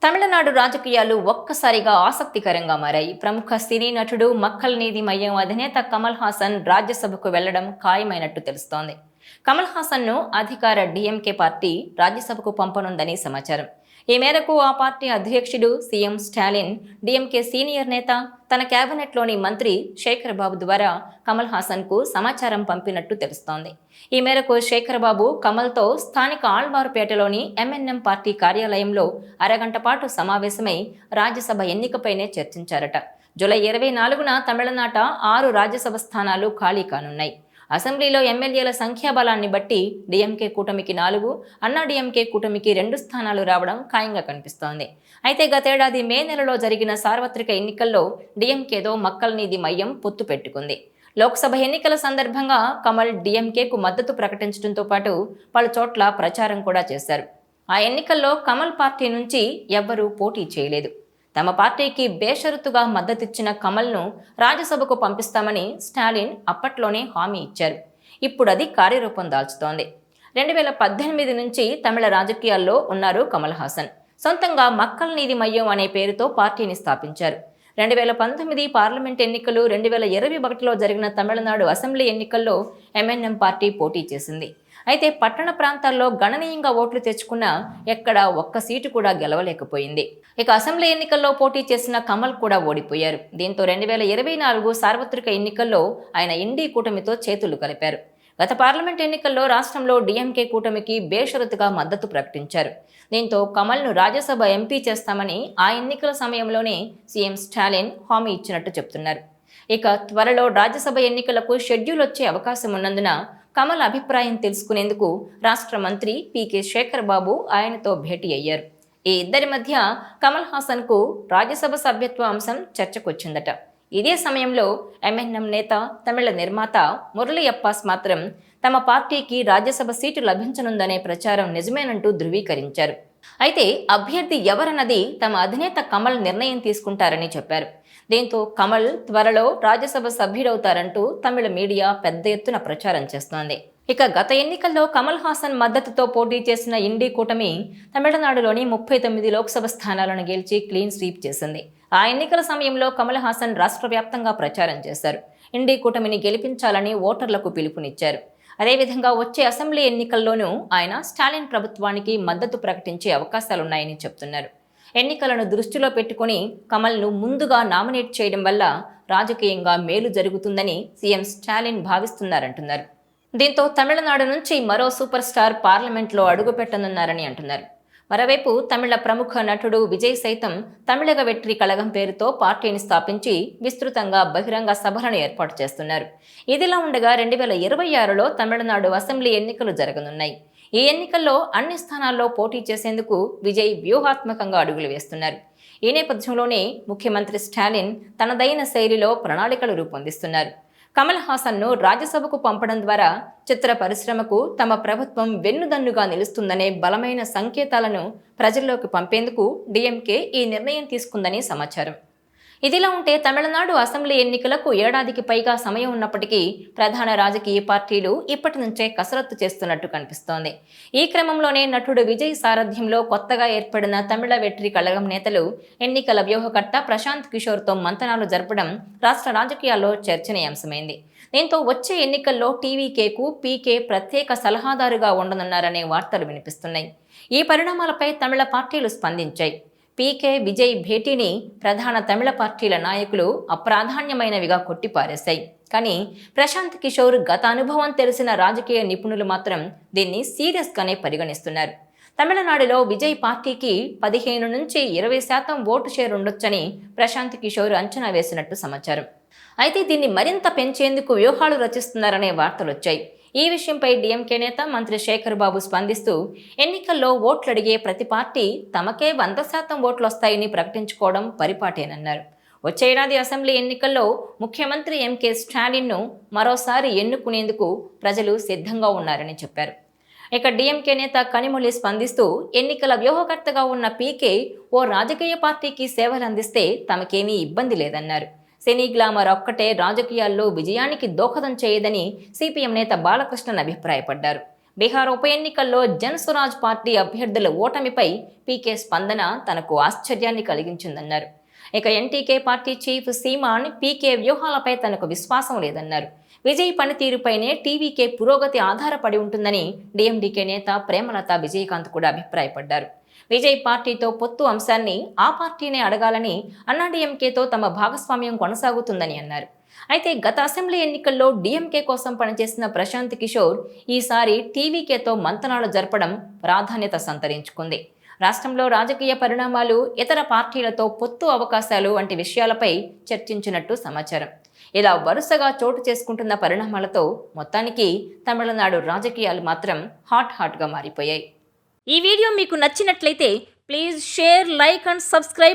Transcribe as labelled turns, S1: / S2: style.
S1: తమిళనాడు రాజకీయాలు ఒక్కసారిగా ఆసక్తికరంగా మారాయి. ప్రముఖ సినీ నటుడు మక్కల్ నీతి మయ్యం అధినేత కమల్ హాసన్ రాజ్యసభకు వెళ్లడం ఖాయమైనట్టు తెలుస్తోంది. కమల్ హాసన్ను అధికార డీఎంకే పార్టీ రాజ్యసభకు పంపనుందని సమాచారం. ఈ మేరకు ఆ పార్టీ అధ్యక్షుడు సీఎం స్టాలిన్, డీఎంకే సీనియర్ నేత తన కేబినెట్లోని మంత్రి శేఖర్ బాబు ద్వారా కమల్ హాసన్కు సమాచారం పంపినట్టు తెలుస్తోంది. ఈ మేరకు శేఖర్ బాబు కమల్తో స్థానిక ఆళ్వారుపేటలోని ఎంఎన్ఎం పార్టీ కార్యాలయంలో అరగంట పాటు సమావేశమై రాజ్యసభ ఎన్నికపైనే చర్చించారట. జూలై 24న తమిళనాట 6 రాజ్యసభ స్థానాలు ఖాళీ కానున్నాయి. అసెంబ్లీలో ఎమ్మెల్యేల సంఖ్యాబలాన్ని బట్టి డీఎంకే కూటమికి 4, అన్నా డీఎంకే కూటమికి 2 స్థానాలు రావడం ఖాయంగా కనిపిస్తోంది. అయితే గతేడాది మే నెలలో జరిగిన సార్వత్రిక ఎన్నికల్లో డీఎంకేతో మక్కల్ నీతి మయ్యం పొత్తు పెట్టుకుంది. లోక్సభ ఎన్నికల సందర్భంగా కమల్ డీఎంకేకు మద్దతు ప్రకటించడంతో పాటు పలు చోట్ల ప్రచారం కూడా చేశారు. ఆ ఎన్నికల్లో కమల్ పార్టీ నుంచి ఎవ్వరూ పోటీ చేయలేదు. తమ పార్టీకి బేషరతుగా మద్దతిచ్చిన కమల్ను రాజ్యసభకు పంపిస్తామని స్టాలిన్ అప్పట్లోనే హామీ ఇచ్చారు. ఇప్పుడు అది కార్యరూపం దాల్చుతోంది. 2018 నుంచి తమిళ రాజకీయాల్లో ఉన్నారు కమల్ హాసన్. సొంతంగా మక్కల్ నీతి మయ్యం అనే పేరుతో పార్టీని స్థాపించారు. 2019 పార్లమెంట్ ఎన్నికలు, 2021లో జరిగిన తమిళనాడు అసెంబ్లీ ఎన్నికల్లో ఎంఎన్ఎం పార్టీ పోటీ చేసింది. అయితే పట్టణ ప్రాంతాల్లో గణనీయంగా ఓట్లు తెచ్చుకున్న ఎక్కడా ఒక్క సీటు కూడా గెలవలేకపోయింది. ఇక అసెంబ్లీ ఎన్నికల్లో పోటీ చేసిన కమల్ కూడా ఓడిపోయారు. దీంతో 2024 సార్వత్రిక ఎన్నికల్లో ఆయన ఇండీ కూటమితో చేతులు కలిపారు. గత పార్లమెంట్ ఎన్నికల్లో రాష్ట్రంలో డీఎంకే కూటమికి బేషరతుగా మద్దతు ప్రకటించారు. దీంతో కమల్ను రాజ్యసభ ఎంపీ చేస్తామని ఆ ఎన్నికల సమయంలోనే సీఎం స్టాలిన్ హామీ ఇచ్చినట్టు చెబుతున్నారు. ఇక త్వరలో రాజ్యసభ ఎన్నికలకు షెడ్యూల్ వచ్చే అవకాశం ఉన్నందున కమల్ అభిప్రాయం తెలుసుకునేందుకు రాష్ట్ర మంత్రి పీకే శేఖర్ బాబు ఆయనతో భేటీ అయ్యారు. ఈ ఇద్దరి మధ్య కమల్ హాసన్కు రాజ్యసభ సభ్యత్వ అంశం చర్చకొచ్చిందట. ఇదే సమయంలో ఎంఎన్ఎం నేత, తమిళ నిర్మాత మురళీ అప్పాస్ మాత్రం తమ పార్టీకి రాజ్యసభ సీటు లభించనుందనే ప్రచారం నిజమేనంటూ ధృవీకరించారు. అయితే అభ్యర్థి ఎవరన్నది తమ అధినేత కమల్ నిర్ణయం తీసుకుంటారని చెప్పారు. దీంతో కమల్ త్వరలో రాజ్యసభ సభ్యుడవుతారంటూ తమిళ మీడియా పెద్ద ఎత్తున ప్రచారం చేస్తోంది. ఇక గత ఎన్నికల్లో కమల్ హాసన్ మద్దతుతో పోటీ చేసిన ఇండీ కూటమి తమిళనాడులోని 39 లోక్సభ స్థానాలను గెలిచి క్లీన్ స్వీప్ చేసింది. ఆ ఎన్నికల సమయంలో కమల్ హాసన్ రాష్ట్ర వ్యాప్తంగా ప్రచారం చేశారు. ఇండీ కూటమిని గెలిపించాలని ఓటర్లకు పిలుపునిచ్చారు. అదేవిధంగా వచ్చే అసెంబ్లీ ఎన్నికల్లోనూ ఆయన స్టాలిన్ ప్రభుత్వానికి మద్దతు ప్రకటించే అవకాశాలున్నాయని చెబుతున్నారు. ఎన్నికలను దృష్టిలో పెట్టుకుని కమల్ను ముందుగా నామినేట్ చేయడం వల్ల రాజకీయంగా మేలు జరుగుతుందని సీఎం స్టాలిన్ భావిస్తున్నారంటున్నారు. దీంతో తమిళనాడు నుంచి మరో సూపర్ స్టార్ పార్లమెంట్లో అడుగుపెట్టనున్నారని అంటున్నారు. మరోవైపు తమిళ ప్రముఖ నటుడు విజయ్ సైతం తమిళగ వెట్రి కళగం పేరుతో పార్టీని స్థాపించి విస్తృతంగా బహిరంగ సభలను ఏర్పాటు చేస్తున్నారు. ఇదిలా ఉండగా 2026లో తమిళనాడు అసెంబ్లీ ఎన్నికలు జరగనున్నాయి. ఈ ఎన్నికల్లో అన్ని స్థానాల్లో పోటీ చేసేందుకు విజయ్ వ్యూహాత్మకంగా అడుగులు వేస్తున్నారు. ఈ నేపథ్యంలోనే ముఖ్యమంత్రి స్టాలిన్ తనదైన శైలిలో ప్రణాళికలు రూపొందిస్తున్నారు. కమల్ హాసన్ను రాజ్యసభకు పంపడం ద్వారా చిత్ర పరిశ్రమకు తమ ప్రభుత్వం వెన్నుదన్నుగా నిలుస్తుందనే బలమైన సంకేతాలను ప్రజల్లోకి పంపేందుకు డీఎంకే ఈ నిర్ణయం తీసుకుందని సమాచారం. ఇదిలా ఉంటే తమిళనాడు అసెంబ్లీ ఎన్నికలకు ఏడాదికి పైగా సమయం ఉన్నప్పటికీ ప్రధాన రాజకీయ పార్టీలు ఇప్పటి నుంచే కసరత్తు చేస్తున్నట్టు కనిపిస్తోంది. ఈ క్రమంలోనే నటుడు విజయ్ సారథ్యంలో కొత్తగా ఏర్పడిన తమిళ వెట్రి కళగం నేతలు ఎన్నికల వ్యూహకర్త ప్రశాంత్ కిషోర్తో మంతనాలు జరపడం రాష్ట్ర రాజకీయాల్లో చర్చనీయాంశమైంది. దీంతో వచ్చే ఎన్నికల్లో టీవీకేకు పీకే ప్రత్యేక సలహాదారుగా ఉండనున్నారనే వార్తలు వినిపిస్తున్నాయి. ఈ పరిణామాలపై తమిళ పార్టీలు స్పందించాయి. పీకే విజయ్ భేటీని ప్రధాన తమిళ పార్టీల నాయకులు అప్రాధాన్యమైనవిగా కొట్టిపారేశాయి. కానీ ప్రశాంత్ కిషోర్ గత అనుభవం తెలిసిన రాజకీయ నిపుణులు మాత్రం దీన్ని సీరియస్గానే పరిగణిస్తున్నారు. తమిళనాడులో విజయ్ పార్టీకి 15 నుంచి 20% ఓటు షేర్ ఉండొచ్చని ప్రశాంత్ కిషోర్ అంచనా వేసినట్టు సమాచారం. అయితే దీన్ని మరింత పెంచేందుకు వ్యూహాలు రచిస్తున్నారనే వార్తలొచ్చాయి. ఈ విషయంపై డీఎంకే నేత మంత్రి శేఖర్ బాబు స్పందిస్తూ ఎన్నికల్లో ఓట్లడిగే ప్రతి పార్టీ తమకే 100% ఓట్లు వస్తాయని ప్రకటించుకోవడం పరిపాటేనన్నారు. వచ్చే ఏడాది అసెంబ్లీ ఎన్నికల్లో ముఖ్యమంత్రి ఎంకే స్టాలిన్ను మరోసారి ఎన్నుకునేందుకు ప్రజలు సిద్ధంగా ఉన్నారని చెప్పారు. ఇక డీఎంకే నేత కనిమొళి స్పందిస్తూ ఎన్నికల వ్యూహకర్తగా ఉన్న పీకే ఓ రాజకీయ పార్టీకి సేవలందిస్తే తమకేమీ ఇబ్బంది లేదన్నారు. సినీ గ్లామర్ ఒక్కటే రాజకీయాల్లో విజయానికి దోహదం చేయదని సిపిఎం నేత బాలకృష్ణన్ అభిప్రాయపడ్డారు. బీహార్ ఉప ఎన్నికల్లో జనసురాజ్ పార్టీ అభ్యర్థుల ఓటమిపై పీకే స్పందన తనకు ఆశ్చర్యాన్ని కలిగించిందన్నారు. ఇక ఎన్టీకే పార్టీ చీఫ్ సీమాన్ పీకే వ్యూహాలపై తనకు విశ్వాసం లేదన్నారు. విజయ్ పనితీరుపైనే టీవీకే పురోగతి ఆధారపడి ఉంటుందని డీఎండీకే నేత ప్రేమలత విజయకాంత్ కూడా అభిప్రాయపడ్డారు. విజయ్ పార్టీతో పొత్తు అంశాన్ని ఆ పార్టీనే అడగాలని, అన్నాడీఎంకేతో తమ భాగస్వామ్యం కొనసాగుతుందని అన్నారు. అయితే గత అసెంబ్లీ ఎన్నికల్లో డీఎంకే కోసం పనిచేసిన ప్రశాంత్ కిషోర్ ఈసారి టీవీకేతో మంతనాలు జరపడం ప్రాధాన్యత సంతరించుకుంది. రాష్ట్రంలో రాజకీయ పరిణామాలు, ఇతర పార్టీలతో పొత్తు అవకాశాలు వంటి విషయాలపై చర్చించినట్టు సమాచారం. ఇలా వరుసగా చోటు చేసుకుంటున్న పరిణామాలతో మొత్తానికి తమిళనాడు రాజకీయాలు మాత్రం హాట్గా మారిపోయాయి. ఈ వీడియో మీకు నచ్చినట్లయితే please share, like and subscribe